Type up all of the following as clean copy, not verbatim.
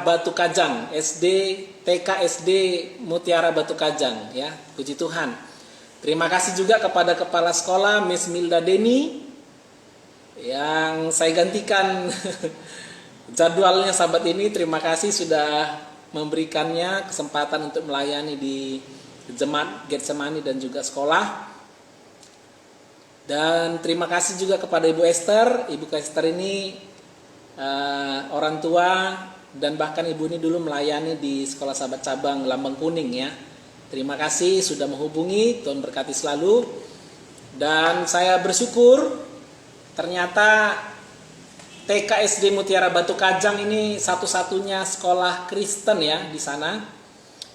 Mutiara Batu Kajang, TK SD Mutiara Batu Kajang, ya. Puji Tuhan. Terima kasih juga kepada kepala sekolah Miss Milda Deni yang saya gantikan jadwalnya sahabat ini. Terima kasih sudah memberikannya kesempatan untuk melayani di Jemaat Getsemani dan juga sekolah. Dan terima kasih juga kepada Ibu Esther. Ibu Esther ini orang tua dan bahkan ibu ini dulu melayani di Sekolah Sahabat Cabang Lambang Kuning, ya. Terima kasih sudah menghubungi. Tuhan berkati selalu. Dan saya bersyukur ternyata TK SD Mutiara Batu Kajang ini satu-satunya sekolah Kristen, ya, di sana.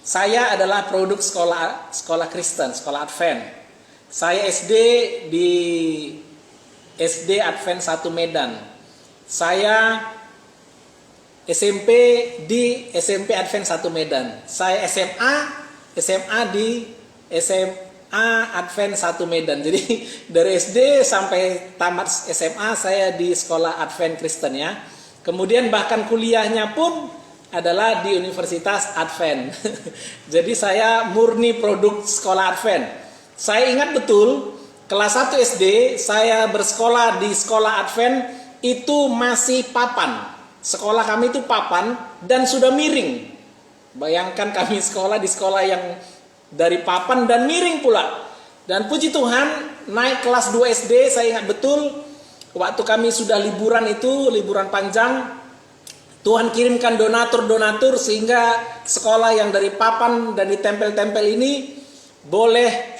Saya adalah produk sekolah Kristen, sekolah Advent. Saya SD di SD Advent 1 Medan. Saya SMP di SMP Advent 1 Medan. Saya SMA di SMA Advent 1 Medan. Jadi dari SD sampai tamat SMA saya di sekolah Advent Kristen, ya. Kemudian bahkan kuliahnya pun adalah di Universitas Advent. Jadi saya murni produk sekolah Advent. Saya ingat betul kelas 1 SD saya bersekolah di sekolah Advent itu masih papan. Sekolah kami itu papan dan sudah miring. Bayangkan kami sekolah di sekolah yang dari papan dan miring pula. Dan puji Tuhan, naik kelas 2 SD saya ingat betul waktu kami sudah liburan itu, liburan panjang, Tuhan kirimkan donatur-donatur sehingga sekolah yang dari papan dan ditempel-tempel ini boleh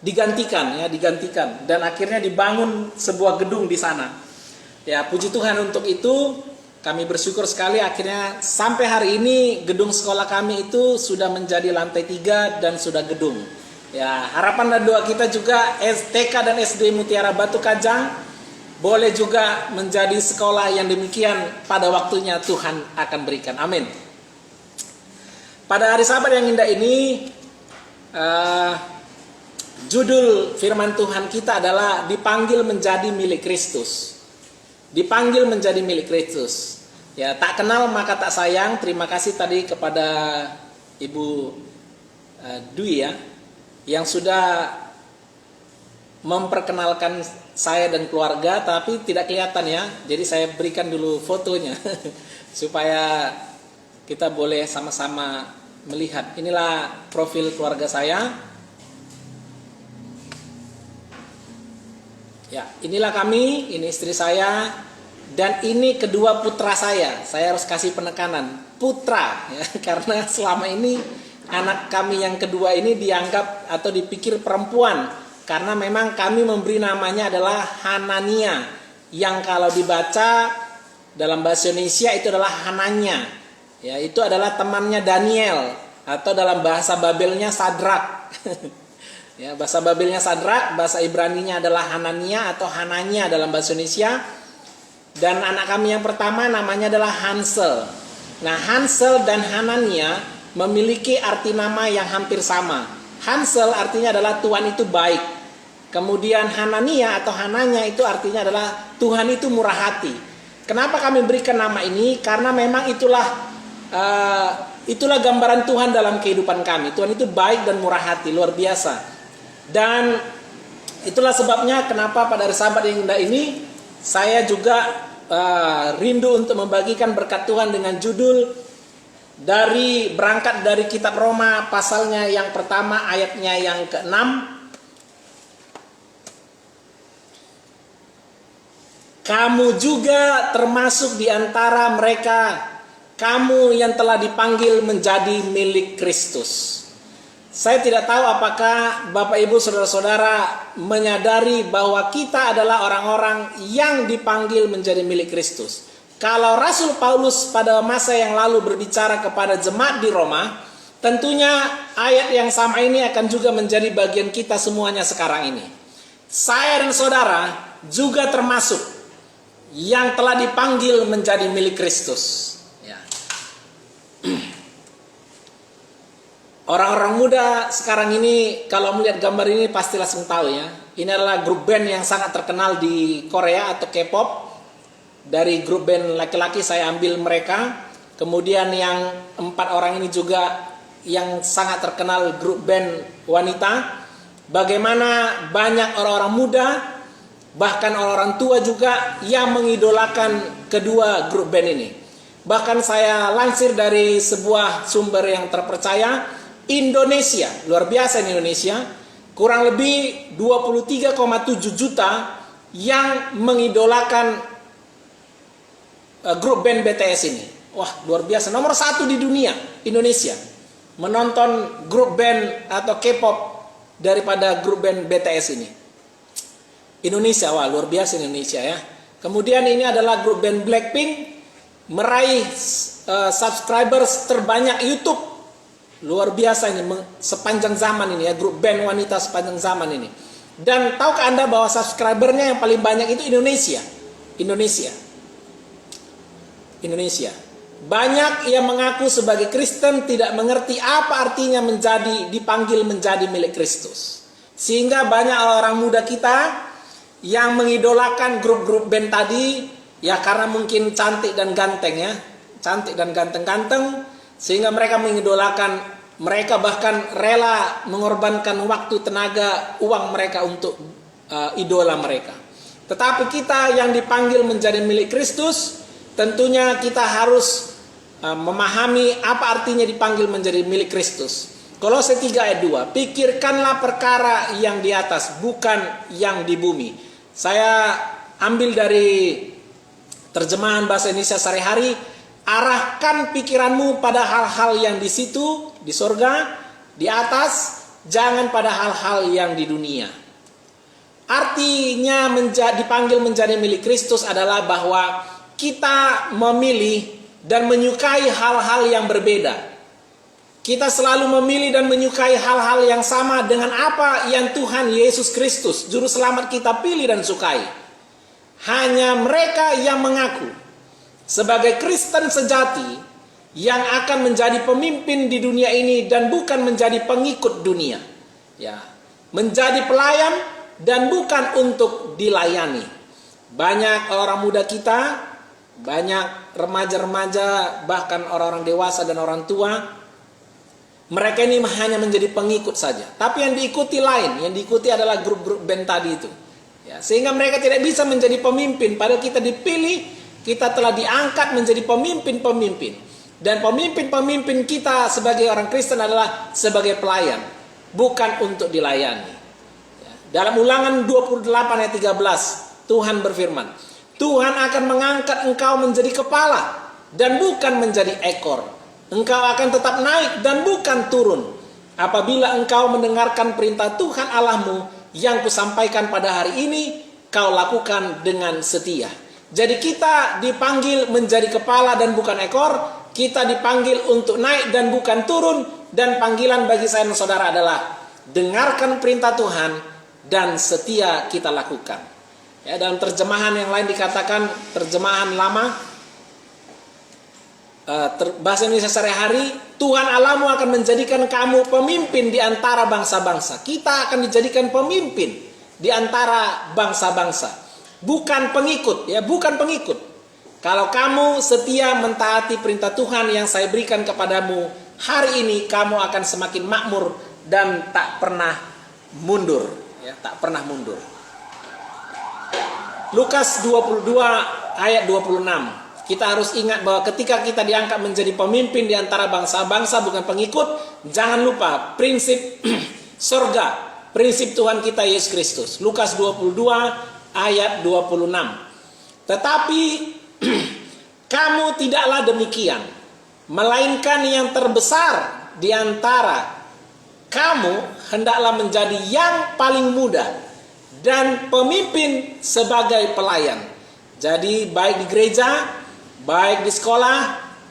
digantikan, ya, digantikan, dan akhirnya dibangun sebuah gedung di sana. Ya, puji Tuhan untuk itu. Kami bersyukur sekali akhirnya sampai hari ini gedung sekolah kami itu sudah menjadi lantai 3 dan sudah gedung. Ya, harapan dan doa kita juga TK dan SD Mutiara Batu Kajang boleh juga menjadi sekolah yang demikian pada waktunya Tuhan akan berikan. Amin. Pada hari Sabat yang indah ini, judul firman Tuhan kita adalah dipanggil menjadi milik Kristus. Dipanggil menjadi milik Kristus. Ya, tak kenal maka tak sayang. Terima kasih tadi kepada Ibu Dwi, ya, yang sudah memperkenalkan saya dan keluarga, tapi tidak kelihatan, ya. Jadi saya berikan dulu fotonya supaya kita boleh sama-sama melihat. Inilah profil keluarga saya. Ya, inilah kami, ini istri saya, dan ini kedua putra saya. Saya harus kasih penekanan, putra, ya, karena selama ini anak kami yang kedua ini dianggap atau dipikir perempuan, karena memang kami memberi namanya adalah Hanania, yang kalau dibaca dalam bahasa Indonesia itu adalah Hananya, ya, itu adalah temannya Daniel, atau dalam bahasa Babelnya Sadrak. Ya, bahasa Babelnya Sadrak, bahasa Ibraninya adalah Hanania atau Hananya dalam bahasa Indonesia. Dan anak kami yang pertama namanya adalah Hansel. Nah, Hansel dan Hanania memiliki arti nama yang hampir sama. Hansel artinya adalah Tuhan itu baik. Kemudian Hanania atau Hananya itu artinya adalah Tuhan itu murah hati. Kenapa kami berikan nama ini? Karena memang itulah gambaran Tuhan dalam kehidupan kami. Tuhan itu baik dan murah hati, luar biasa. Dan itulah sebabnya kenapa pada hari Sabat yang indah ini saya juga rindu untuk membagikan berkat Tuhan dengan judul berangkat dari kitab Roma pasalnya yang pertama ayatnya yang ke-6. Kamu juga termasuk di antara mereka, kamu yang telah dipanggil menjadi milik Kristus. Saya tidak tahu apakah Bapak Ibu Saudara-saudara menyadari bahwa kita adalah orang-orang yang dipanggil menjadi milik Kristus. Kalau Rasul Paulus pada masa yang lalu berbicara kepada jemaat di Roma, tentunya ayat yang sama ini akan juga menjadi bagian kita semuanya sekarang ini. Saya dan saudara juga termasuk yang telah dipanggil menjadi milik Kristus. Ya. Orang-orang muda sekarang ini kalau melihat gambar ini pasti langsung tahu, ya. Ini adalah grup band yang sangat terkenal di Korea atau K-pop. Dari grup band laki-laki saya ambil mereka. Kemudian yang 4 orang ini juga yang sangat terkenal grup band wanita. Bagaimana banyak orang-orang muda, bahkan orang-orang tua juga yang mengidolakan kedua grup band ini. Bahkan saya lansir dari sebuah sumber yang terpercaya, Indonesia, luar biasa Indonesia, kurang lebih 23,7 juta yang mengidolakan grup band BTS ini. Wah, luar biasa. Nomor 1 di dunia, Indonesia, menonton grup band atau K-pop daripada grup band BTS ini. Indonesia, wah luar biasa Indonesia ya. Kemudian ini adalah grup band Blackpink, meraih subscribers terbanyak YouTube. Luar biasa ini sepanjang zaman ini ya, grup band wanita sepanjang zaman ini. Dan tahukah Anda bahwa subscribernya yang paling banyak itu Indonesia? Indonesia. Banyak yang mengaku sebagai Kristen tidak mengerti apa artinya dipanggil menjadi milik Kristus. Sehingga banyak orang muda kita yang mengidolakan grup-grup band tadi, ya karena mungkin cantik dan ganteng ya. Cantik dan ganteng-ganteng, sehingga mereka mengidolakan, mereka bahkan rela mengorbankan waktu, tenaga, uang mereka untuk idola mereka. Tetapi kita yang dipanggil menjadi milik Kristus, tentunya kita harus memahami apa artinya dipanggil menjadi milik Kristus. Kolose 3 ayat 2, pikirkanlah perkara yang di atas, bukan yang di bumi. Saya ambil dari terjemahan bahasa Indonesia sehari-hari, arahkan pikiranmu pada hal-hal yang di situ, di sorga, di atas, jangan pada hal-hal yang di dunia. Artinya dipanggil menjadi milik Kristus adalah bahwa kita memilih dan menyukai hal-hal yang berbeda. Kita selalu memilih dan menyukai hal-hal yang sama dengan apa yang Tuhan Yesus Kristus, Juru Selamat kita, pilih dan sukai. Hanya mereka yang mengaku sebagai Kristen sejati yang akan menjadi pemimpin di dunia ini dan bukan menjadi pengikut dunia. Ya, menjadi pelayan dan bukan untuk dilayani. Banyak orang muda kita, banyak remaja-remaja, bahkan orang-orang dewasa dan orang tua, mereka ini hanya menjadi pengikut saja. Tapi yang diikuti lain, yang diikuti adalah grup-grup band tadi itu. Ya, sehingga mereka tidak bisa menjadi pemimpin. Padahal kita dipilih, kita telah diangkat menjadi pemimpin-pemimpin. Dan pemimpin-pemimpin kita sebagai orang Kristen adalah sebagai pelayan, bukan untuk dilayani. Ya, dalam Ulangan 28 ayat 13, Tuhan berfirman, Tuhan akan mengangkat engkau menjadi kepala dan bukan menjadi ekor. Engkau akan tetap naik dan bukan turun. Apabila engkau mendengarkan perintah Tuhan Allahmu yang kusampaikan pada hari ini, kau lakukan dengan setia. Jadi kita dipanggil menjadi kepala dan bukan ekor. Kita dipanggil untuk naik dan bukan turun. Dan panggilan bagi saya dan saudara adalah dengarkan perintah Tuhan dan setia kita lakukan. Ya, dalam terjemahan yang lain dikatakan, terjemahan lama, bahasa Indonesia sehari-hari, Tuhan Allahmu akan menjadikan kamu pemimpin di antara bangsa-bangsa. Kita akan dijadikan pemimpin di antara bangsa-bangsa, bukan pengikut, ya, bukan pengikut. Kalau kamu setia mentaati perintah Tuhan yang saya berikan kepadamu hari ini, kamu akan semakin makmur dan tak pernah mundur, ya, tak pernah mundur. Lukas 22 ayat 26. Kita harus ingat bahwa ketika kita diangkat menjadi pemimpin di antara bangsa-bangsa, bukan pengikut, jangan lupa prinsip surga, prinsip Tuhan kita Yesus Kristus. Lukas 22 ayat 26. Tetapi kamu tidaklah demikian, melainkan yang terbesar di antara kamu hendaklah menjadi yang paling muda dan pemimpin sebagai pelayan. Jadi baik di gereja, baik di sekolah,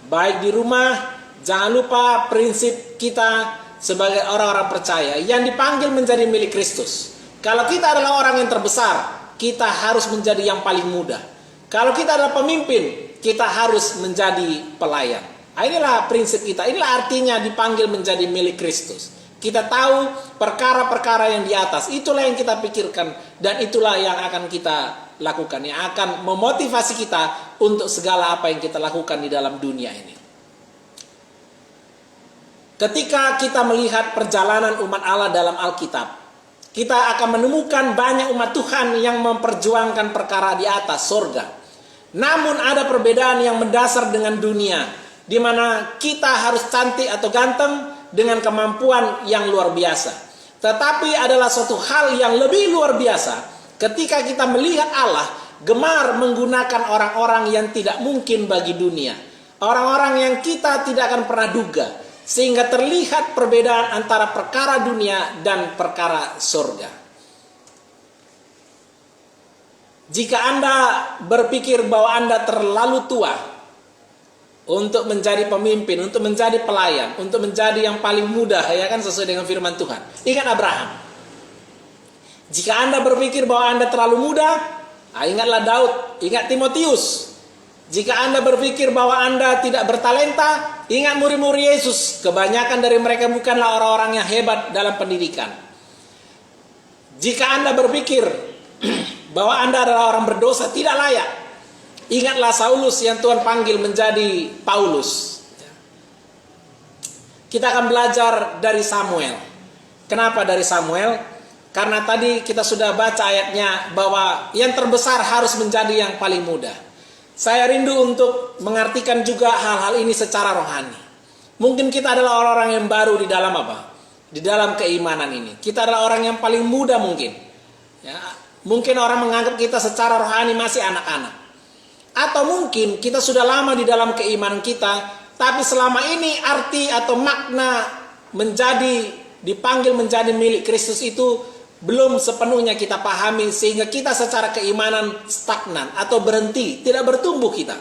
baik di rumah, jangan lupa prinsip kita sebagai orang-orang percaya yang dipanggil menjadi milik Kristus. Kalau kita adalah orang yang terbesar, kita harus menjadi yang paling muda. Kalau kita adalah pemimpin, kita harus menjadi pelayan. Inilah prinsip kita, inilah artinya dipanggil menjadi milik Kristus. Kita tahu perkara-perkara yang di atas, itulah yang kita pikirkan dan itulah yang akan kita lakukan, yang akan memotivasi kita untuk segala apa yang kita lakukan di dalam dunia ini. Ketika kita melihat perjalanan umat Allah dalam Alkitab, kita akan menemukan banyak umat Tuhan yang memperjuangkan perkara di atas surga. Namun ada perbedaan yang mendasar dengan dunia, di mana kita harus cantik atau ganteng dengan kemampuan yang luar biasa. Tetapi adalah suatu hal yang lebih luar biasa ketika kita melihat Allah gemar menggunakan orang-orang yang tidak mungkin bagi dunia. Orang-orang yang kita tidak akan pernah duga. Sehingga terlihat perbedaan antara perkara dunia dan perkara surga. Jika Anda berpikir bahwa Anda terlalu tua untuk menjadi pemimpin, untuk menjadi pelayan, untuk menjadi yang paling muda, ya kan, sesuai dengan firman Tuhan. Ingat Abraham. Jika Anda berpikir bahwa Anda terlalu muda, ingatlah Daud, ingat Timotius. Jika Anda berpikir bahwa Anda tidak bertalenta, ingat murid-murid Yesus. Kebanyakan dari mereka bukanlah orang-orang yang hebat dalam pendidikan. Jika Anda berpikir bahwa Anda adalah orang berdosa, tidak layak, ingatlah Saulus yang Tuhan panggil menjadi Paulus. Kita akan belajar dari Samuel. Kenapa dari Samuel? Karena tadi kita sudah baca ayatnya bahwa yang terbesar harus menjadi yang paling muda. Saya rindu untuk mengartikan juga hal-hal ini secara rohani. Mungkin kita adalah orang-orang yang baru di dalam apa? Di dalam keimanan ini. Kita adalah orang yang paling muda mungkin. Ya, mungkin orang menganggap kita secara rohani masih anak-anak. Atau mungkin kita sudah lama di dalam keimanan kita, tapi selama ini arti atau makna dipanggil menjadi milik Kristus itu belum sepenuhnya kita pahami, sehingga kita secara keimanan stagnan atau berhenti, tidak bertumbuh kita.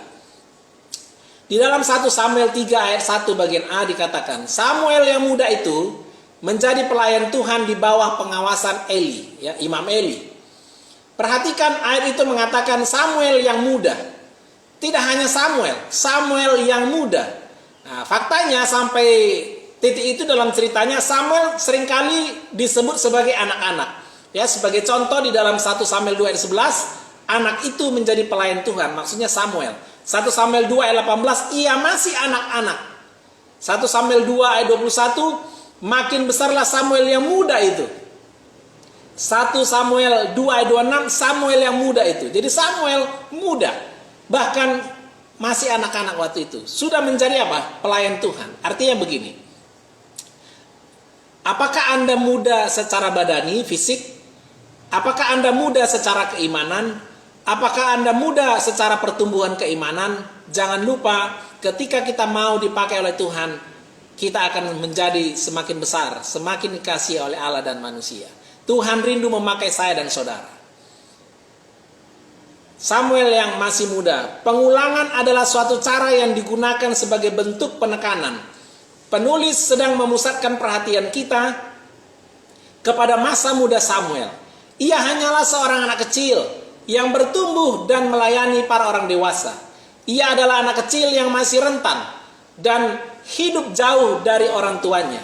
Di dalam 1 Samuel 3 ayat 1 bagian A dikatakan, Samuel yang muda itu menjadi pelayan Tuhan di bawah pengawasan Eli, ya, Imam Eli. Perhatikan ayat itu mengatakan Samuel yang muda. Tidak hanya Samuel yang muda. Nah, faktanya sampai titik itu dalam ceritanya Samuel seringkali disebut sebagai anak-anak. Ya, sebagai contoh di dalam 1 Samuel 2 ayat 11, anak itu menjadi pelayan Tuhan, maksudnya Samuel. 1 Samuel 2 ayat 18, ia masih anak-anak. 1 Samuel 2 ayat 21, makin besarlah Samuel yang muda itu. 1 Samuel 2 ayat 26, Samuel yang muda itu. Jadi Samuel muda, bahkan masih anak-anak waktu itu. Sudah menjadi apa? Pelayan Tuhan. Artinya begini. Apakah Anda muda secara badani, fisik? Apakah Anda muda secara keimanan? Apakah Anda muda secara pertumbuhan keimanan? Jangan lupa, ketika kita mau dipakai oleh Tuhan, kita akan menjadi semakin besar, semakin dikasihi oleh Allah dan manusia. Tuhan rindu memakai saya dan saudara. Samuel yang masih muda. Pengulangan adalah suatu cara yang digunakan sebagai bentuk penekanan. Penulis sedang memusatkan perhatian kita kepada masa muda Samuel. Ia hanyalah seorang anak kecil yang bertumbuh dan melayani para orang dewasa. Ia adalah anak kecil yang masih rentan dan hidup jauh dari orang tuanya.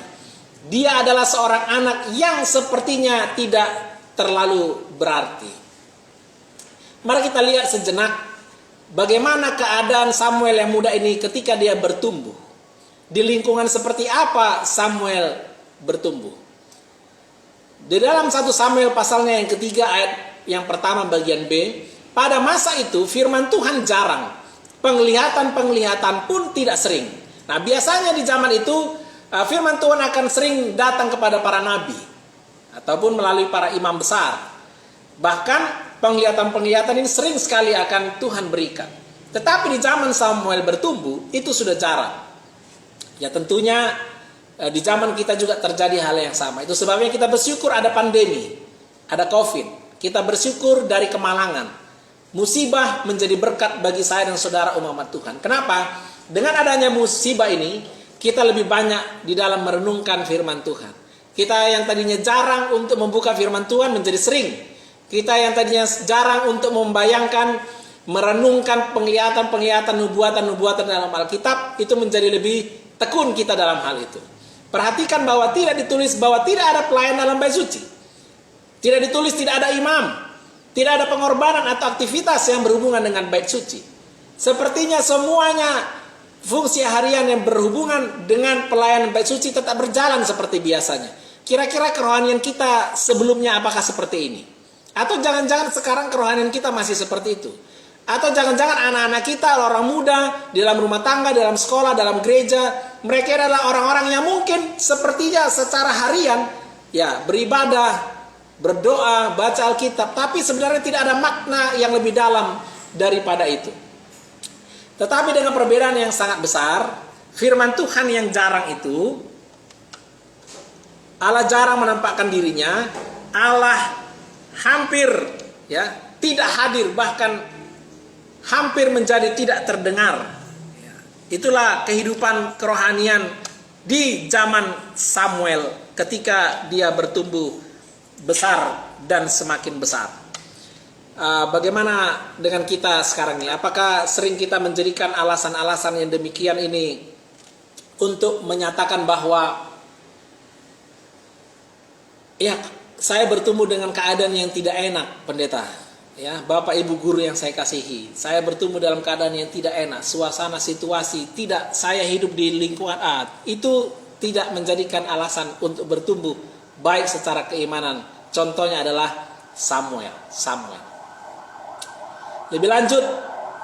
Dia adalah seorang anak yang sepertinya tidak terlalu berarti. Mari kita lihat sejenak bagaimana keadaan Samuel yang muda ini ketika dia bertumbuh. Di lingkungan seperti apa Samuel bertumbuh? Di dalam 1 Samuel pasalnya yang ketiga ayat yang pertama bagian B, pada masa itu firman Tuhan jarang, penglihatan-penglihatan pun tidak sering. Nah, biasanya di zaman itu firman Tuhan akan sering datang kepada para nabi ataupun melalui para imam besar. Bahkan penglihatan-penglihatan ini sering sekali akan Tuhan berikan. Tetapi di zaman Samuel bertumbuh itu sudah jarang. Ya tentunya di zaman kita juga terjadi hal yang sama. Itu sebabnya kita bersyukur ada pandemi, ada COVID. Kita bersyukur dari kemalangan. Musibah menjadi berkat bagi saya dan saudara umat Tuhan. Kenapa? Dengan adanya musibah ini, kita lebih banyak di dalam merenungkan firman Tuhan. Kita yang tadinya jarang untuk membuka firman Tuhan menjadi sering. Kita yang tadinya jarang untuk membayangkan, merenungkan penglihatan-penglihatan, nubuatan-nubuatan dalam Alkitab, itu menjadi lebih tekun kita dalam hal itu. Perhatikan bahwa tidak ditulis bahwa tidak ada pelayan dalam bait suci. Tidak ditulis tidak ada imam. Tidak ada pengorbanan atau aktivitas yang berhubungan dengan bait suci. Sepertinya semuanya fungsi harian yang berhubungan dengan pelayanan bait suci tetap berjalan seperti biasanya. Kira-kira kerohanian kita sebelumnya apakah seperti ini? Atau jangan-jangan sekarang kerohanian kita masih seperti itu? Atau jangan-jangan anak-anak kita, orang muda, di dalam rumah tangga, dalam sekolah, dalam gereja, mereka adalah orang-orang yang mungkin sepertinya secara harian ya beribadah, berdoa, baca Alkitab, tapi sebenarnya tidak ada makna yang lebih dalam daripada itu. Tetapi dengan perbedaan yang sangat besar, firman Tuhan yang jarang itu, Allah jarang menampakkan dirinya, Allah hampir ya tidak hadir, bahkan hampir menjadi tidak terdengar. Itulah kehidupan kerohanian di zaman Samuel ketika dia bertumbuh besar dan semakin besar. Bagaimana dengan kita sekarang ini? Apakah sering kita menjadikan alasan-alasan yang demikian ini untuk menyatakan bahwa ya saya bertumbuh dengan keadaan yang tidak enak, pendeta. Ya, Bapak Ibu guru yang saya kasihi, saya bertumbuh dalam keadaan yang tidak enak, suasana situasi tidak, saya hidup di lingkungan A. Itu tidak menjadikan alasan untuk bertumbuh baik secara keimanan. Contohnya adalah Samuel. Lebih lanjut,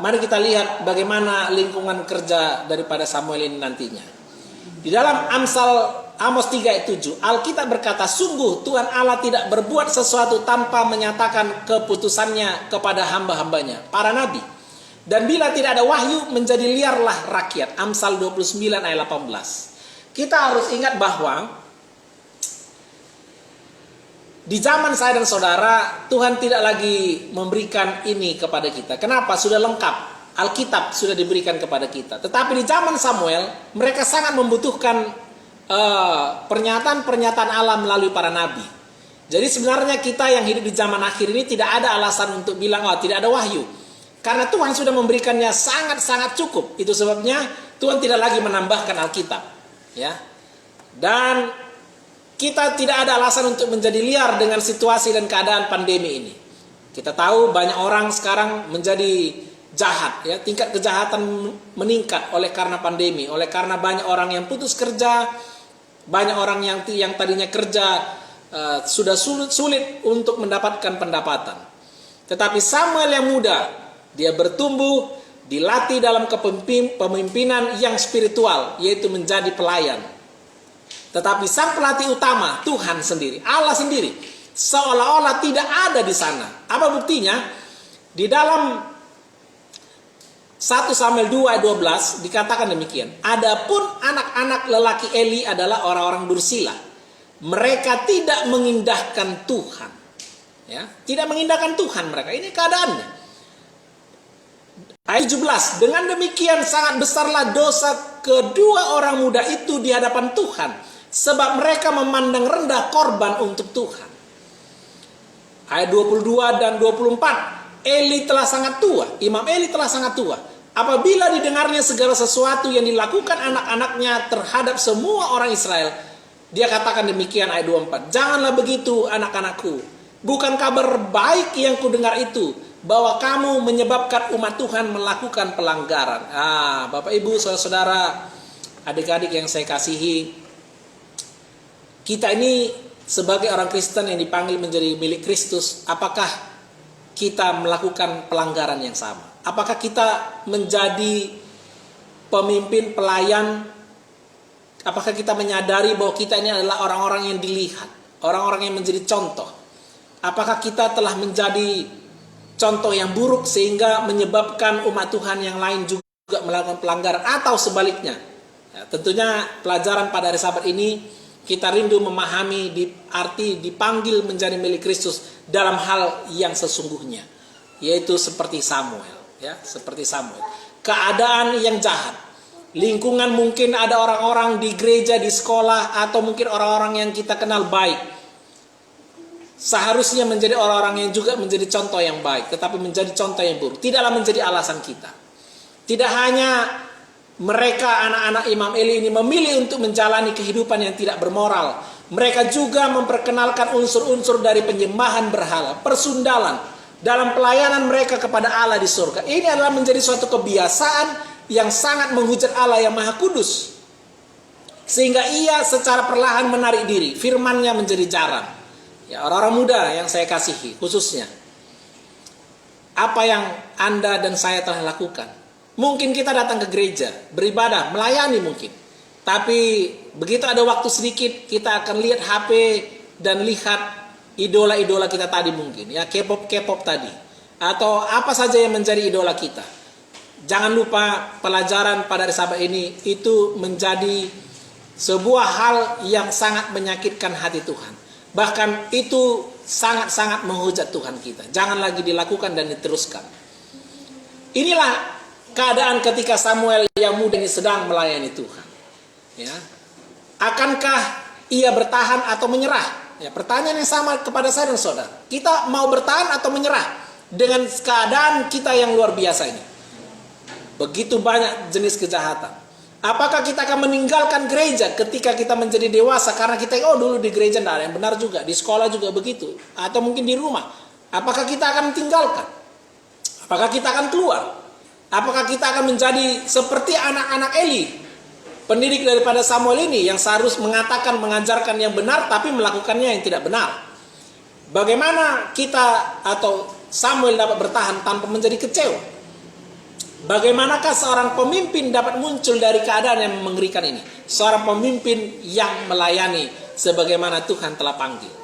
mari kita lihat bagaimana lingkungan kerja daripada Samuel ini nantinya. Di dalam Amos 3 ayat 7, Alkitab berkata, sungguh Tuhan Allah tidak berbuat sesuatu tanpa menyatakan keputusannya kepada hamba-hambanya, para nabi. Dan bila tidak ada wahyu, menjadi liarlah rakyat. Amsal 29 ayat 18. Kita harus ingat bahwa di zaman saya dan saudara, Tuhan tidak lagi memberikan ini kepada kita. Kenapa? Sudah lengkap. Alkitab sudah diberikan kepada kita. Tetapi di zaman Samuel, mereka sangat membutuhkan pernyataan-pernyataan Allah melalui para nabi. Jadi sebenarnya kita yang hidup di zaman akhir ini tidak ada alasan untuk bilang, tidak ada wahyu. Karena Tuhan sudah memberikannya sangat-sangat cukup. Itu sebabnya Tuhan tidak lagi menambahkan Alkitab. Ya. Dan kita tidak ada alasan untuk menjadi liar dengan situasi dan keadaan pandemi ini. Kita tahu banyak orang sekarang menjadi jahat, ya, tingkat kejahatan meningkat oleh karena pandemi, oleh karena banyak orang yang putus kerja, banyak orang yang tadinya kerja sudah sulit untuk mendapatkan pendapatan. Tetapi Samuel yang muda, dia bertumbuh, dilatih dalam kepemimpinan yang spiritual, yaitu menjadi pelayan. Tetapi sang pelatih utama, Tuhan sendiri, Allah sendiri, seolah-olah tidak ada di sana. Apa buktinya? Di dalam 1 Samuel 2 ayat 12 dikatakan demikian. Adapun anak-anak lelaki Eli adalah orang-orang dursila. Mereka tidak mengindahkan Tuhan. Ya, tidak mengindahkan Tuhan mereka. Ini keadaannya. Ayat 17. Dengan demikian sangat besarlah dosa kedua orang muda itu di hadapan Tuhan. Sebab mereka memandang rendah korban untuk Tuhan. Ayat 22 dan 24. Eli telah sangat tua. Imam Eli telah sangat tua. Apabila didengarnya segala sesuatu yang dilakukan anak-anaknya terhadap semua orang Israel. Dia katakan demikian ayat 24. Janganlah begitu anak-anakku. Bukan kabar baik yang kudengar itu. Bahwa kamu menyebabkan umat Tuhan melakukan pelanggaran. Bapak Ibu, saudara-saudara, adik-adik yang saya kasihi. Kita ini sebagai orang Kristen yang dipanggil menjadi milik Kristus, apakah kita melakukan pelanggaran yang sama? Apakah kita menjadi pemimpin pelayan? Apakah kita menyadari bahwa kita ini adalah orang-orang yang dilihat, orang-orang yang menjadi contoh? Apakah kita telah menjadi contoh yang buruk sehingga menyebabkan umat Tuhan yang lain juga melakukan pelanggaran, atau sebaliknya? Ya, tentunya pelajaran pada hari Sabat ini kita rindu memahami arti dipanggil menjadi milik Kristus dalam hal yang sesungguhnya, yaitu seperti Samuel, ya, seperti Samuel. Keadaan yang jahat, lingkungan mungkin ada orang-orang di gereja, di sekolah, atau mungkin orang-orang yang kita kenal baik. Seharusnya menjadi orang-orang yang juga menjadi contoh yang baik, tetapi menjadi contoh yang buruk. Tidaklah menjadi alasan kita. Tidak hanya mereka anak-anak Imam Eli ini memilih untuk menjalani kehidupan yang tidak bermoral. Mereka juga memperkenalkan unsur-unsur dari penyembahan berhala, persundalan dalam pelayanan mereka kepada Allah di surga. Ini adalah menjadi suatu kebiasaan yang sangat menghujat Allah yang Maha Kudus. Sehingga ia secara perlahan menarik diri. Firman-Nya menjadi jarang. Ya, orang-orang muda yang saya kasihi khususnya. Apa yang Anda dan saya telah lakukan? Mungkin kita datang ke gereja, beribadah, melayani mungkin. Tapi begitu ada waktu sedikit, kita akan lihat HP dan lihat idola-idola kita tadi mungkin. Ya, K-pop tadi. Atau apa saja yang menjadi idola kita. Jangan lupa pelajaran pada hari Sabat ini itu menjadi sebuah hal yang sangat menyakitkan hati Tuhan. Bahkan itu sangat-sangat menghujat Tuhan kita. Jangan lagi dilakukan dan diteruskan. Inilah keadaan ketika Samuel yang muda ini sedang melayani Tuhan. Ya. Akankah ia bertahan atau menyerah? Ya, pertanyaan yang sama kepada saya dan saudara. Kita mau bertahan atau menyerah dengan keadaan kita yang luar biasa ini? Begitu banyak jenis kejahatan. Apakah kita akan meninggalkan gereja ketika kita menjadi dewasa karena kita dulu di gereja tidak ada yang benar juga, di sekolah juga begitu, atau mungkin di rumah? Apakah kita akan meninggalkan? Apakah kita akan keluar? Apakah kita akan menjadi seperti anak-anak Eli, pendidik daripada Samuel ini yang seharusnya mengatakan, mengajarkan yang benar tapi melakukannya yang tidak benar? Bagaimana kita atau Samuel dapat bertahan tanpa menjadi kecewa? Bagaimanakah seorang pemimpin dapat muncul dari keadaan yang mengerikan ini? Seorang pemimpin yang melayani sebagaimana Tuhan telah panggil.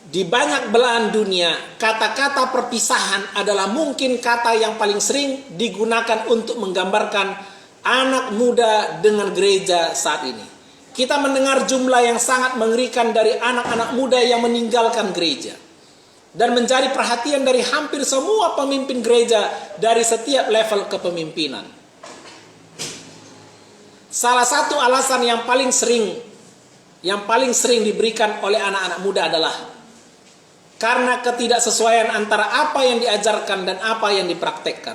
Di banyak belahan dunia, kata-kata perpisahan adalah mungkin kata yang paling sering digunakan untuk menggambarkan anak muda dengan gereja saat ini. Kita mendengar jumlah yang sangat mengerikan dari anak-anak muda yang meninggalkan gereja. Dan menjadi perhatian dari hampir semua pemimpin gereja dari setiap level kepemimpinan. Salah satu alasan yang paling sering diberikan oleh anak-anak muda adalah karena ketidaksesuaian antara apa yang diajarkan dan apa yang dipraktekkan.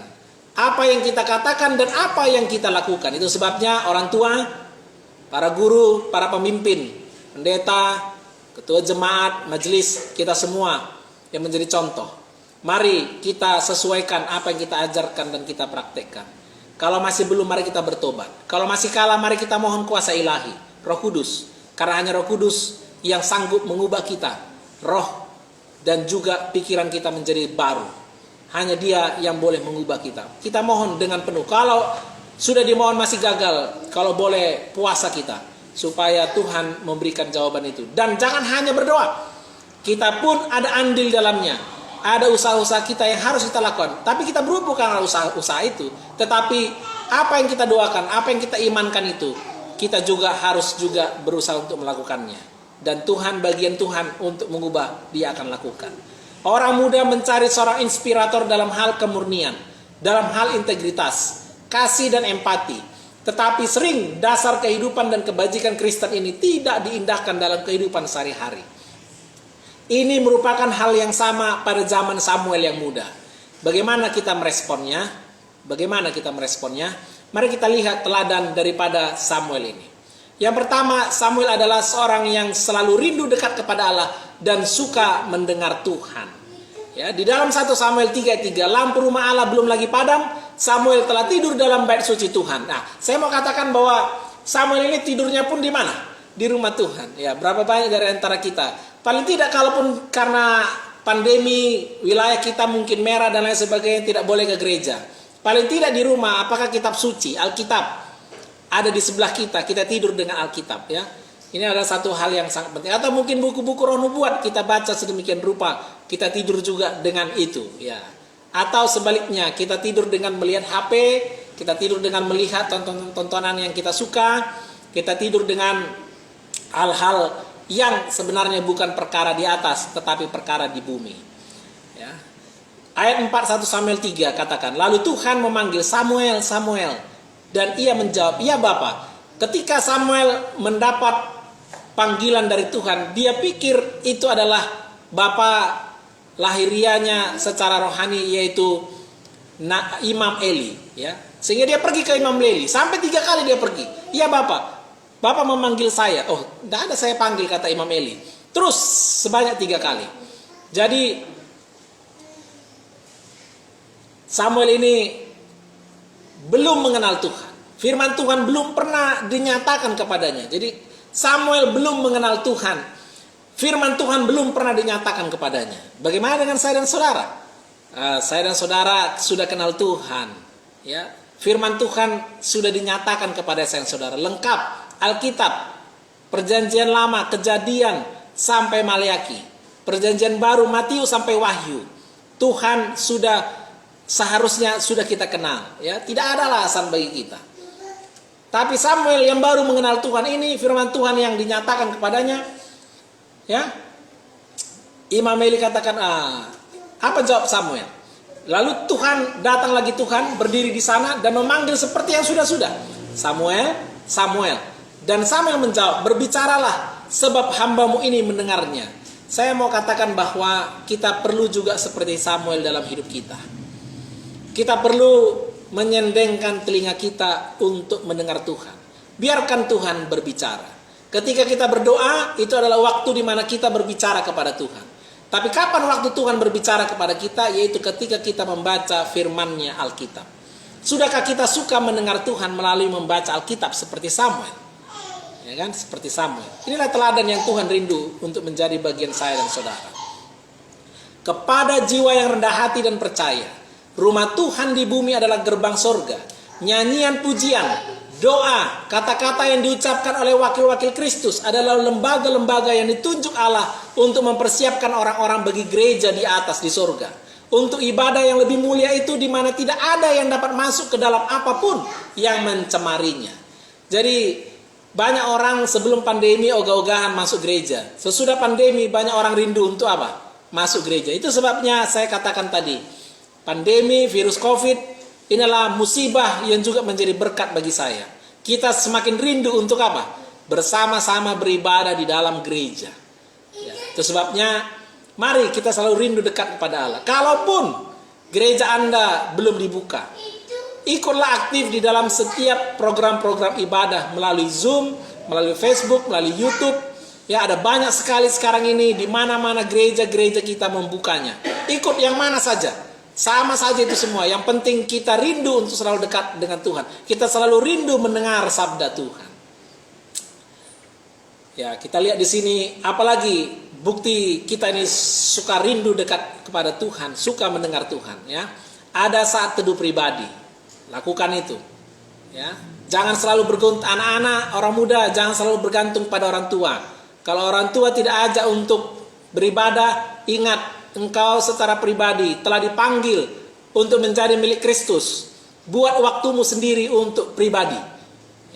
Apa yang kita katakan dan apa yang kita lakukan. Itu sebabnya orang tua, para guru, para pemimpin, pendeta, ketua jemaat, majelis, kita semua yang menjadi contoh. Mari kita sesuaikan apa yang kita ajarkan dan kita praktekkan. Kalau masih belum, mari kita bertobat. Kalau masih kalah, mari kita mohon kuasa ilahi, Roh Kudus. Karena hanya Roh Kudus yang sanggup mengubah kita, roh dan juga pikiran kita menjadi baru. Hanya Dia yang boleh mengubah kita. Kita mohon dengan penuh. Kalau sudah dimohon masih gagal, kalau boleh puasa kita supaya Tuhan memberikan jawaban itu. Dan jangan hanya berdoa. Kita pun ada andil dalamnya. Ada usaha-usaha kita yang harus kita lakukan. Tapi kita berubah karena usaha itu. Tetapi apa yang kita doakan, apa yang kita imankan itu, kita juga harus berusaha untuk melakukannya. Dan Tuhan, bagian Tuhan untuk mengubah, Dia akan lakukan. Orang muda mencari seorang inspirator dalam hal kemurnian, dalam hal integritas, kasih dan empati. Tetapi sering dasar kehidupan dan kebajikan Kristen ini tidak diindahkan dalam kehidupan sehari-hari. Ini merupakan hal yang sama pada zaman Samuel yang muda. Bagaimana kita meresponnya? Mari kita lihat teladan daripada Samuel ini. Yang pertama, Samuel adalah seorang yang selalu rindu dekat kepada Allah dan suka mendengar Tuhan. Ya, di dalam 1 Samuel 3:3, lampu rumah Allah belum lagi padam, Samuel telah tidur dalam bait suci Tuhan. Nah, saya mau katakan bahwa Samuel ini tidurnya pun di mana? Di rumah Tuhan. Ya, berapa banyak dari antara kita? Paling tidak kalaupun karena pandemi wilayah kita mungkin merah dan lain sebagainya tidak boleh ke gereja. Paling tidak di rumah, apakah kitab suci, Alkitab ada di sebelah kita, kita tidur dengan Alkitab ya. Ini adalah satu hal yang sangat penting. Atau mungkin buku-buku roh nubuat kita baca sedemikian rupa, kita tidur juga dengan itu ya. Atau sebaliknya, kita tidur dengan melihat HP, kita tidur dengan melihat tontonan yang kita suka, kita tidur dengan hal-hal yang sebenarnya bukan perkara di atas, tetapi perkara di bumi. Ya. Ayat 4 1 Samuel 3 katakan, lalu Tuhan memanggil Samuel, Samuel, dan ia menjawab, iya Bapa. Ketika Samuel mendapat panggilan dari Tuhan, dia pikir itu adalah Bapa lahirianya secara rohani, yaitu Imam Eli. Ya. Sehingga dia pergi ke Imam Eli, sampai 3 kali dia pergi. Iya Bapa. Bapak memanggil saya. Oh, tidak ada saya panggil, kata Imam Eli. Terus sebanyak 3 kali. Jadi Samuel ini belum mengenal Tuhan. Firman Tuhan belum pernah dinyatakan kepadanya. Jadi Samuel belum mengenal Tuhan. Firman Tuhan belum pernah dinyatakan kepadanya. Bagaimana dengan saya dan saudara? Saya dan saudara sudah kenal Tuhan. Ya, firman Tuhan sudah dinyatakan kepada saya dan saudara. Lengkap, Alkitab, Perjanjian Lama, Kejadian sampai Maleaki, Perjanjian Baru, Matius sampai Wahyu. Tuhan seharusnya sudah kita kenal. Ya, tidak ada alasan bagi kita. Tapi Samuel yang baru mengenal Tuhan ini, firman Tuhan yang dinyatakan kepadanya, ya. Imam Eli katakan, apa jawab Samuel? Lalu datang lagi Tuhan berdiri di sana dan memanggil seperti yang sudah-sudah. Samuel, Samuel. Dan Samuel menjawab, berbicaralah sebab hambamu ini mendengarnya. Saya mau katakan bahwa kita perlu juga seperti Samuel dalam hidup kita. Kita perlu menyendengkan telinga kita untuk mendengar Tuhan. Biarkan Tuhan berbicara. Ketika kita berdoa, itu adalah waktu di mana kita berbicara kepada Tuhan. Tapi kapan waktu Tuhan berbicara kepada kita? Yaitu ketika kita membaca firman-Nya, Alkitab. Sudahkah kita suka mendengar Tuhan melalui membaca Alkitab seperti Samuel? Ya kan? Seperti Samuel. Inilah teladan yang Tuhan rindu untuk menjadi bagian saya dan saudara. Kepada jiwa yang rendah hati dan percaya, rumah Tuhan di bumi adalah gerbang sorga. Nyanyian pujian, doa, kata-kata yang diucapkan oleh wakil-wakil Kristus adalah lembaga-lembaga yang ditunjuk Allah untuk mempersiapkan orang-orang bagi gereja di atas di sorga. Untuk ibadah yang lebih mulia itu di mana tidak ada yang dapat masuk ke dalam apapun yang mencemarinya. Jadi banyak orang sebelum pandemi ogah-ogahan masuk gereja. Sesudah pandemi banyak orang rindu untuk apa? Masuk gereja. Itu sebabnya saya katakan tadi, pandemi, virus COVID, inilah musibah yang juga menjadi berkat bagi saya. Kita semakin rindu untuk apa? Bersama-sama beribadah di dalam gereja. Ya, itu sebabnya mari kita selalu rindu dekat kepada Allah. Kalaupun gereja Anda belum dibuka, ikutlah aktif di dalam setiap program-program ibadah melalui Zoom, melalui Facebook, melalui YouTube. Ya, ada banyak sekali sekarang ini di mana-mana gereja-gereja kita membukanya. Ikut yang mana saja. Sama saja itu semua. Yang penting kita rindu untuk selalu dekat dengan Tuhan. Kita selalu rindu mendengar sabda Tuhan. Ya, kita lihat di sini apalagi bukti kita ini suka rindu dekat kepada Tuhan, suka mendengar Tuhan, ya. Ada saat teduh pribadi. Lakukan itu. Ya. Jangan selalu bergantung anak-anak, orang muda jangan selalu bergantung pada orang tua. Kalau orang tua tidak ajak untuk beribadah, ingat engkau secara pribadi telah dipanggil untuk menjadi milik Kristus. Buat waktumu sendiri untuk pribadi.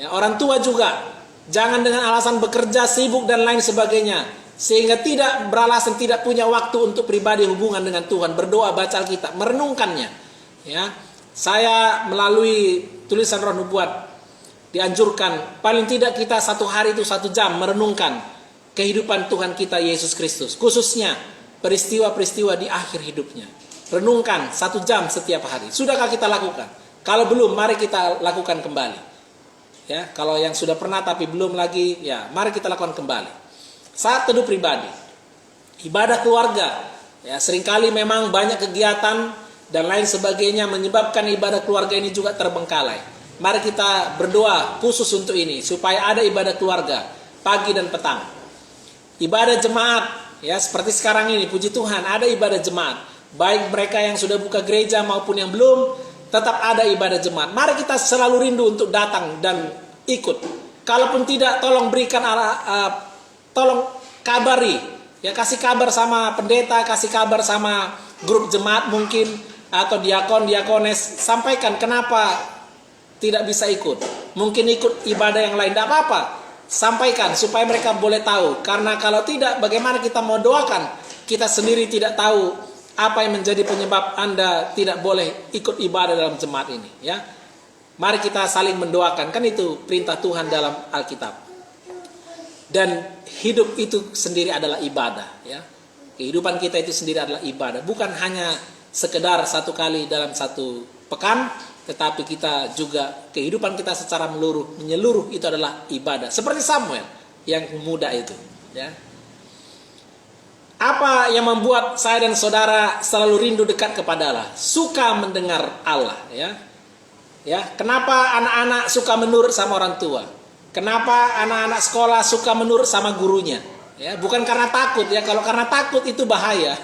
Ya, orang tua juga jangan dengan alasan bekerja, sibuk dan lain sebagainya, sehingga tidak beralasan tidak punya waktu untuk pribadi hubungan dengan Tuhan, berdoa, baca Alkitab, merenungkannya. Ya, saya melalui tulisan Roh Nubuat dianjurkan paling tidak kita satu hari itu 1 jam merenungkan kehidupan Tuhan kita Yesus Kristus, khususnya peristiwa-peristiwa di akhir hidupnya. Renungkan 1 jam setiap hari. Sudahkah kita lakukan? Kalau belum, mari kita lakukan kembali. Ya, kalau yang sudah pernah tapi belum lagi, ya mari kita lakukan kembali. Saat teduh pribadi, ibadah keluarga, ya seringkali memang banyak kegiatan dan lain sebagainya menyebabkan ibadah keluarga ini juga terbengkalai. Mari kita berdoa khusus untuk ini supaya ada ibadah keluarga pagi dan petang. Ibadah jemaat, ya seperti sekarang ini, puji Tuhan ada ibadah jemaat. Baik mereka yang sudah buka gereja maupun yang belum, tetap ada ibadah jemaat. Mari kita selalu rindu untuk datang dan ikut. Kalaupun tidak, tolong berikan tolong kabari, ya kasih kabar sama pendeta, kasih kabar sama grup jemaat mungkin, atau diakon, diakones, sampaikan kenapa tidak bisa ikut. Mungkin ikut ibadah yang lain, tidak apa-apa. Sampaikan supaya mereka boleh tahu. Karena kalau tidak, bagaimana kita mau doakan? Kita sendiri tidak tahu apa yang menjadi penyebab Anda tidak boleh ikut ibadah dalam jemaat ini. Ya, mari kita saling mendoakan. Kan itu perintah Tuhan dalam Alkitab. Dan hidup itu sendiri adalah ibadah. Ya, kehidupan kita itu sendiri adalah ibadah. Bukan hanya sekedar satu kali dalam satu pekan, tetapi kita juga kehidupan kita secara menyeluruh itu adalah ibadah. Seperti Samuel yang muda itu, ya. Apa yang membuat saya dan saudara selalu rindu dekat kepada Allah? Suka mendengar Allah, ya. Ya, kenapa anak-anak suka menurut sama orang tua? Kenapa anak-anak sekolah suka menurut sama gurunya? Ya, bukan karena takut ya. Kalau karena takut itu bahaya.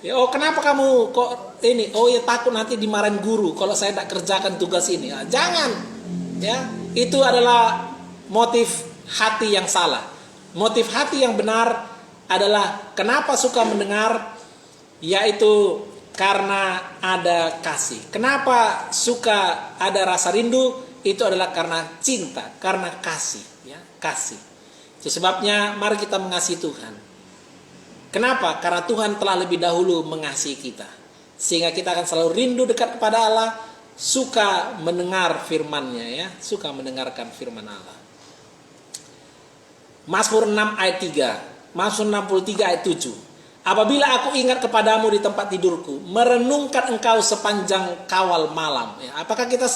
Ya, oh kenapa kamu kok ini? Oh ya takut nanti dimarahin guru kalau saya tak kerjakan tugas ini. Ya, jangan. Ya, itu adalah motif hati yang salah. Motif hati yang benar adalah kenapa suka mendengar, yaitu karena ada kasih. Kenapa suka ada rasa rindu? Itu adalah karena cinta, karena kasih, ya, kasih. Itu sebabnya mari kita mengasihi Tuhan. Kenapa? Karena Tuhan telah lebih dahulu mengasihi kita. Sehingga kita akan selalu rindu dekat kepada Allah, suka mendengar firman-Nya, ya, suka mendengarkan firman Allah. Mazmur 6 ayat 3, Mazmur 63 ayat 7. Apabila aku ingat kepadamu di tempat tidurku, merenungkan engkau sepanjang kawal malam. Ya, apakah kita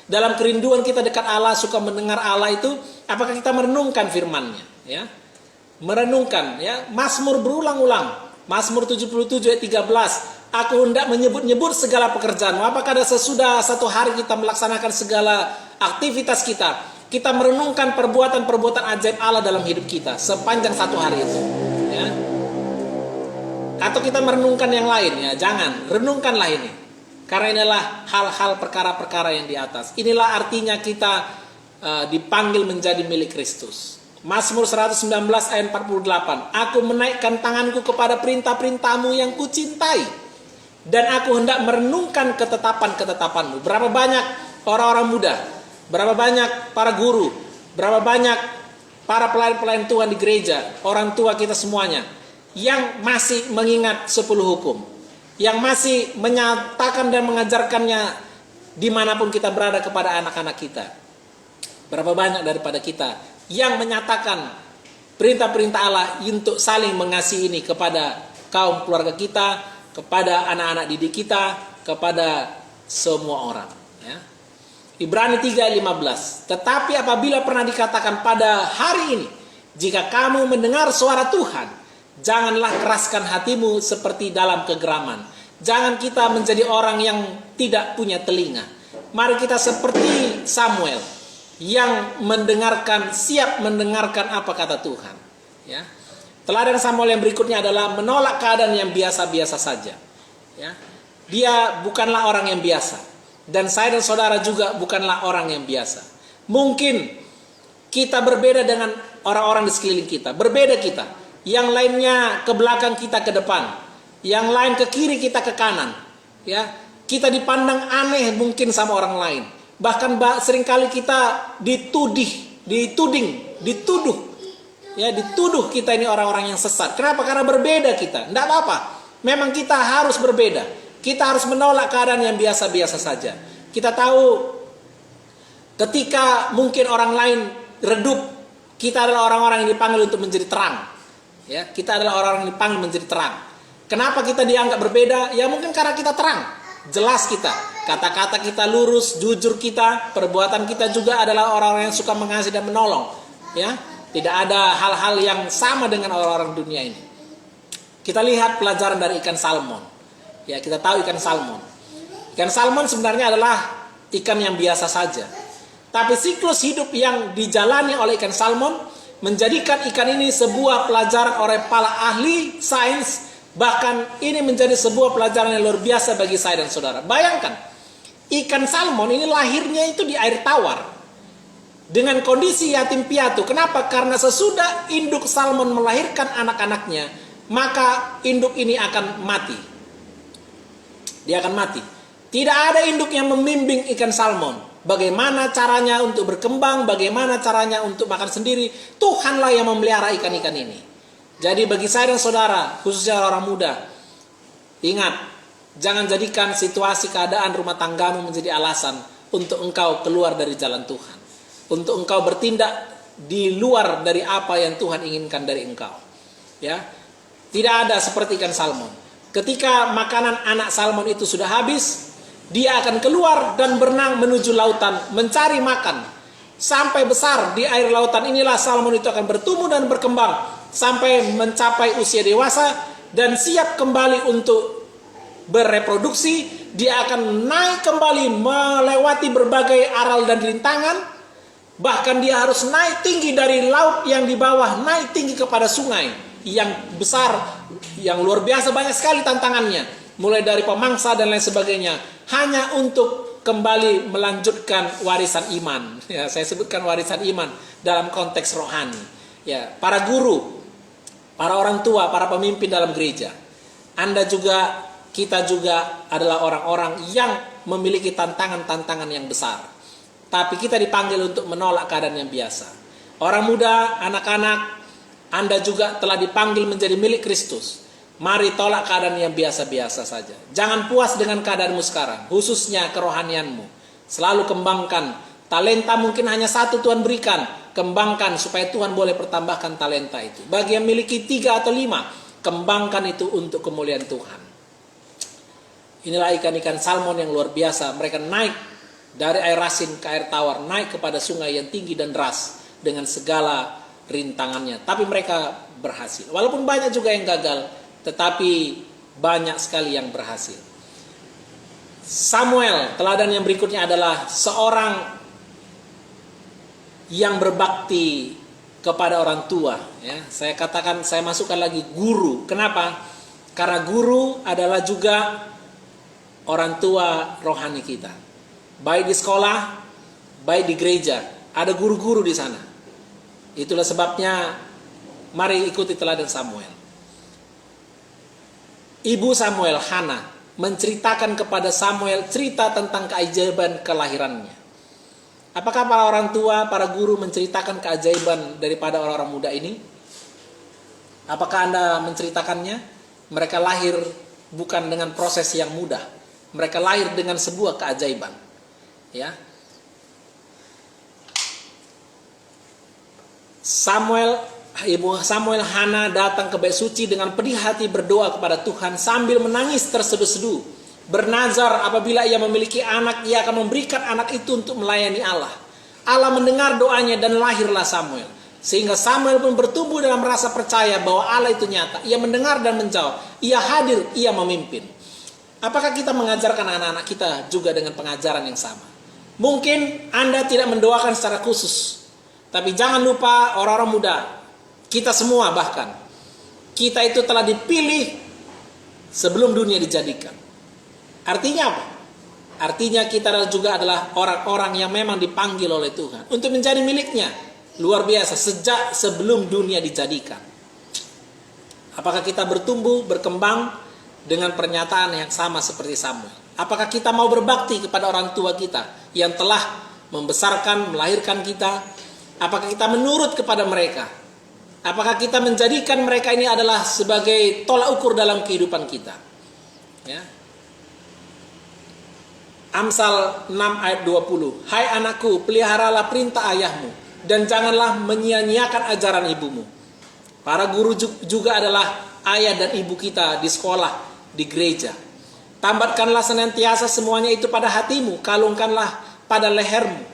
dalam kerinduan kita dekat Allah, suka mendengar Allah itu, apakah kita merenungkan firman-Nya? Ya, merenungkan. Ya, Mazmur berulang-ulang. Mazmur 77 ayat 13. Aku hendak menyebut-nyebut segala pekerjaanmu. Apakah ada sesudah satu hari kita melaksanakan segala aktivitas kita, kita merenungkan perbuatan-perbuatan ajaib Allah dalam hidup kita sepanjang satu hari itu. Ya. Atau kita merenungkan yang lain, ya jangan, renungkanlah ini. Karena inilah hal-hal perkara-perkara yang di atas. Inilah artinya kita dipanggil menjadi milik Kristus. Mazmur 119 ayat 48. Aku menaikkan tanganku kepada perintah-perintahmu yang kucintai, dan aku hendak merenungkan ketetapan-ketetapanmu. Berapa banyak orang-orang muda, berapa banyak para guru, berapa banyak para pelayan-pelayan Tuhan di gereja, orang tua kita semuanya, yang masih mengingat 10 hukum, yang masih menyatakan dan mengajarkannya dimanapun kita berada kepada anak-anak kita. Berapa banyak daripada kita yang menyatakan perintah-perintah Allah untuk saling mengasihi ini kepada kaum keluarga kita, kepada anak-anak didik kita, kepada semua orang. Ya. Ibrani 3:15. Tetapi apabila pernah dikatakan pada hari ini, jika kamu mendengar suara Tuhan, janganlah keraskan hatimu seperti dalam kegeraman. Jangan kita menjadi orang yang tidak punya telinga. Mari kita seperti Samuel yang mendengarkan, siap mendengarkan apa kata Tuhan. Ya. Teladan Samuel yang berikutnya adalah menolak keadaan yang biasa-biasa saja. Ya. Dia bukanlah orang yang biasa, dan saya dan saudara juga bukanlah orang yang biasa. Mungkin kita berbeda dengan orang-orang di sekeliling kita, berbeda kita. Yang lainnya ke belakang, kita ke depan. Yang lain ke kiri, kita ke kanan. Ya, kita dipandang aneh mungkin sama orang lain. Bahkan seringkali kita dituduh. Ya, dituduh kita ini orang-orang yang sesat. Kenapa? Karena berbeda kita. Tidak apa-apa. Memang kita harus berbeda. Kita harus menolak keadaan yang biasa-biasa saja. Kita tahu ketika mungkin orang lain redup, kita adalah orang-orang yang dipanggil untuk menjadi terang. Ya, kita adalah orang-orang yang dipanggil menjadi terang. Kenapa kita dianggap berbeda? Ya mungkin karena kita terang, jelas kita, kata-kata kita lurus, jujur kita, perbuatan kita juga adalah orang-orang yang suka mengasihi dan menolong. Ya, tidak ada hal-hal yang sama dengan orang-orang dunia ini. Kita lihat pelajaran dari ikan salmon. Ya, kita tahu ikan salmon. Ikan salmon sebenarnya adalah ikan yang biasa saja. Tapi siklus hidup yang dijalani oleh ikan salmon menjadikan ikan ini sebuah pelajaran oleh para ahli sains. Bahkan ini menjadi sebuah pelajaran yang luar biasa bagi saya dan saudara. Bayangkan, ikan salmon ini lahirnya itu di air tawar, dengan kondisi yatim piatu. Kenapa? Karena sesudah induk salmon melahirkan anak-anaknya, maka induk ini akan mati. Dia akan mati. Tidak ada induk yang membimbing ikan salmon. Bagaimana caranya untuk berkembang, bagaimana caranya untuk makan sendiri. Tuhanlah yang memelihara ikan-ikan ini. Jadi bagi saya dan saudara, khususnya orang muda, ingat, jangan jadikan situasi keadaan rumah tanggamu menjadi alasan untuk engkau keluar dari jalan Tuhan. Untuk engkau bertindak di luar dari apa yang Tuhan inginkan dari engkau. Ya, tidak ada seperti ikan salmon. Ketika makanan anak salmon itu sudah habis, dia akan keluar dan berenang menuju lautan, mencari makan. Sampai besar di air lautan inilah salmon itu akan bertumbuh dan berkembang sampai mencapai usia dewasa dan siap kembali untuk bereproduksi, dia akan naik kembali melewati berbagai aral dan rintangan. Bahkan dia harus naik tinggi dari laut yang di bawah, naik tinggi kepada sungai yang besar, yang luar biasa, banyak sekali tantangannya. Mulai dari pemangsa dan lain sebagainya, hanya untuk kembali melanjutkan warisan iman. Ya, saya sebutkan warisan iman dalam konteks rohani. Ya, para guru, para orang tua, para pemimpin dalam gereja. Anda juga, kita juga adalah orang-orang yang memiliki tantangan-tantangan yang besar. Tapi kita dipanggil untuk menolak keadaan yang biasa. Orang muda, anak-anak, Anda juga telah dipanggil menjadi milik Kristus. Mari tolak keadaan yang biasa-biasa saja. Jangan puas dengan keadaanmu sekarang, khususnya kerohanianmu. Selalu kembangkan. Talenta mungkin hanya satu Tuhan berikan. Kembangkan supaya Tuhan boleh pertambahkan talenta itu. Bagi yang memiliki 3 atau 5, kembangkan itu untuk kemuliaan Tuhan. Inilah ikan-ikan salmon yang luar biasa. Mereka naik dari air asin ke air tawar, naik kepada sungai yang tinggi dan deras dengan segala rintangannya. Tapi mereka berhasil. Walaupun banyak juga yang gagal, tetapi banyak sekali yang berhasil. Samuel, teladan yang berikutnya adalah seorang yang berbakti kepada orang tua. Ya, saya katakan, saya masukkan lagi guru. Kenapa? Karena guru adalah juga orang tua rohani kita. Baik di sekolah, baik di gereja, ada guru-guru di sana. Itulah sebabnya mari ikuti teladan Samuel. Ibu Samuel, Hana, menceritakan kepada Samuel cerita tentang keajaiban kelahirannya. Apakah para orang tua, para guru menceritakan keajaiban daripada orang-orang muda ini? Apakah Anda menceritakannya? Mereka lahir bukan dengan proses yang mudah. Mereka lahir dengan sebuah keajaiban. Ya. Ibu Samuel, Hana datang ke bait suci dengan pedih hati berdoa kepada Tuhan sambil menangis terseduh-seduh. Bernazar apabila ia memiliki anak, ia akan memberikan anak itu untuk melayani Allah. Allah mendengar doanya dan lahirlah Samuel. Sehingga Samuel pun bertumbuh dalam rasa percaya bahwa Allah itu nyata. Ia mendengar dan menjawab. Ia hadir, ia memimpin. Apakah kita mengajarkan anak-anak kita juga dengan pengajaran yang sama? Mungkin Anda tidak mendoakan secara khusus. Tapi jangan lupa orang-orang muda, kita semua bahkan, kita itu telah dipilih sebelum dunia dijadikan. Artinya apa? Artinya kita juga adalah orang-orang yang memang dipanggil oleh Tuhan untuk menjadi miliknya. Luar biasa, sejak sebelum dunia dijadikan. Apakah kita bertumbuh, berkembang dengan pernyataan yang sama seperti Samuel? Apakah kita mau berbakti kepada orang tua kita yang telah membesarkan, melahirkan kita? Apakah kita menurut kepada mereka? Apakah kita menjadikan mereka ini adalah sebagai tolak ukur dalam kehidupan kita? Ya. Amsal 6 ayat 20. Hai anakku, peliharalah perintah ayahmu dan janganlah menyia-nyiakan ajaran ibumu. Para guru juga adalah ayah dan ibu kita di sekolah, di gereja. Tambatkanlah senantiasa semuanya itu pada hatimu, kalungkanlah pada lehermu.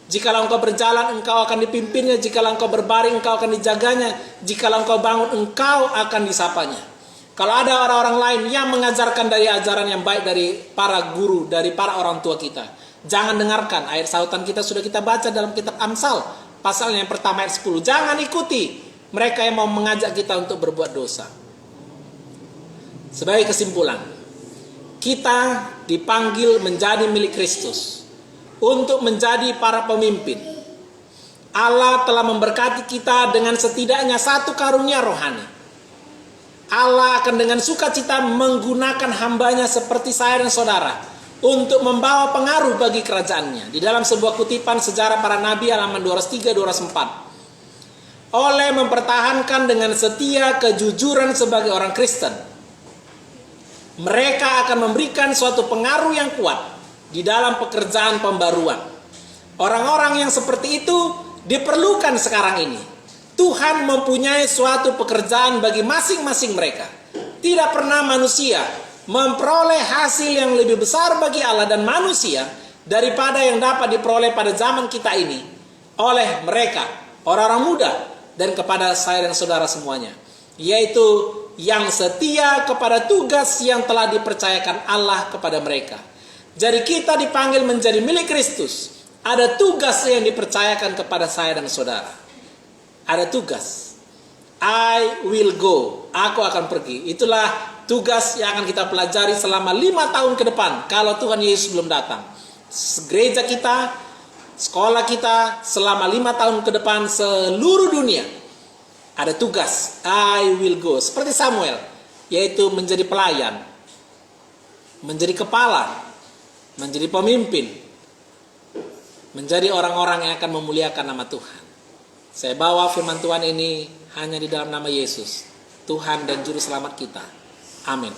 Jikalau engkau berjalan, engkau akan dipimpinnya. Jikalau engkau berbaring, engkau akan dijaganya. Jikalau engkau bangun, engkau akan disapanya. Kalau ada orang-orang lain yang mengajarkan dari ajaran yang baik dari para guru, dari para orang tua kita, jangan dengarkan. Ayat sautan kita sudah kita baca dalam kitab Amsal, pasal yang pertama ayat 10. Jangan ikuti mereka yang mau mengajak kita untuk berbuat dosa. Sebagai kesimpulan, kita dipanggil menjadi milik Kristus untuk menjadi para pemimpin. Allah telah memberkati kita dengan setidaknya satu karunia rohani. Allah akan dengan sukacita menggunakan hambanya seperti saya dan saudara untuk membawa pengaruh bagi kerajaannya. Di dalam sebuah kutipan sejarah para nabi halaman 203-204. Oleh mempertahankan dengan setia kejujuran sebagai orang Kristen, mereka akan memberikan suatu pengaruh yang kuat di dalam pekerjaan pembaruan. Orang-orang yang seperti itu diperlukan sekarang ini. Tuhan mempunyai suatu pekerjaan bagi masing-masing mereka. Tidak pernah manusia memperoleh hasil yang lebih besar bagi Allah dan manusia daripada yang dapat diperoleh pada zaman kita ini oleh mereka, orang-orang muda, dan kepada saya dan saudara semuanya, yaitu yang setia kepada tugas yang telah dipercayakan Allah kepada mereka. Jadi kita dipanggil menjadi milik Kristus. Ada tugas yang dipercayakan kepada saya dan saudara. Ada tugas. I will go. Aku akan pergi. Itulah tugas yang akan kita pelajari selama 5 tahun ke depan. Kalau Tuhan Yesus belum datang. Gereja kita, sekolah kita selama 5 tahun ke depan seluruh dunia. Ada tugas. I will go. Seperti Samuel. Yaitu menjadi pelayan. Menjadi kepala. Menjadi pemimpin. Menjadi orang-orang yang akan memuliakan nama Tuhan. Saya bawa firman Tuhan ini hanya di dalam nama Yesus, Tuhan dan Juru Selamat kita. Amin.